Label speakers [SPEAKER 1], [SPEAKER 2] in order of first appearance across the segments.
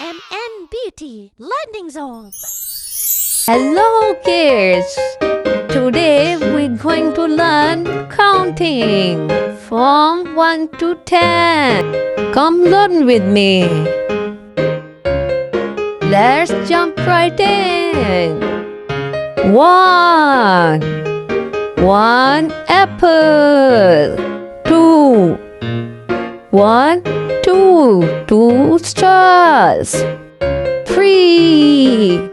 [SPEAKER 1] MNBT Learning Zone.
[SPEAKER 2] Hello kids! Today we're going to learn counting from 1 to 10. Come learn with me. Let's jump right in. 1. One apple. 2. 1, 2. 2 stars. 3.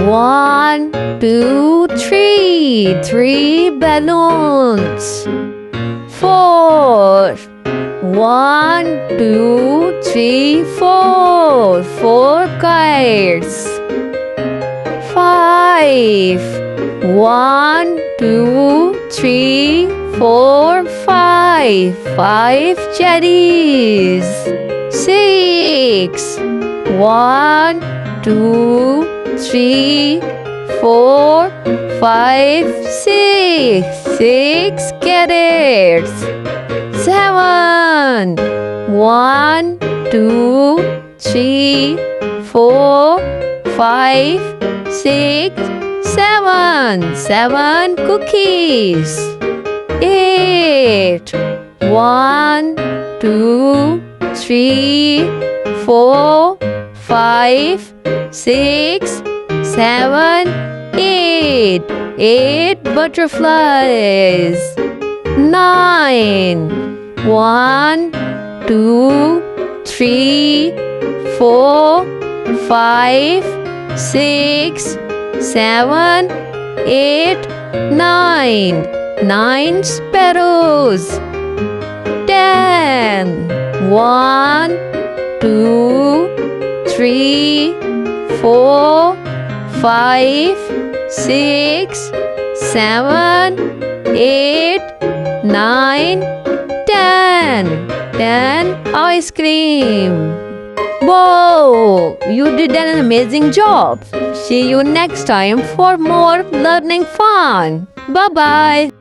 [SPEAKER 2] 1, 2, 3. 3 balloons. 4. 1, 2, 3, 4. 4 kites. 5. 1, 2, 3, 4, 5. 5 cherries. 6. 1, 2, 3, 4, 5, 6. 6 carrots. 7. 1, 2, 3, 4, 5, 6, 7. 7 cookies. 8. 1, 2, 3, 4, 5, 6, 7, 8. 8 butterflies. 9. 1, 2, 3, 4, 5, 6, 7, 8, 9. 9 sparrows. 10. 1, 2, 3, 4, 5, 6, 7, 8, 9, 10. 10 ice cream. Whoa! You did an amazing job. See you next time for more learning fun. Bye-bye.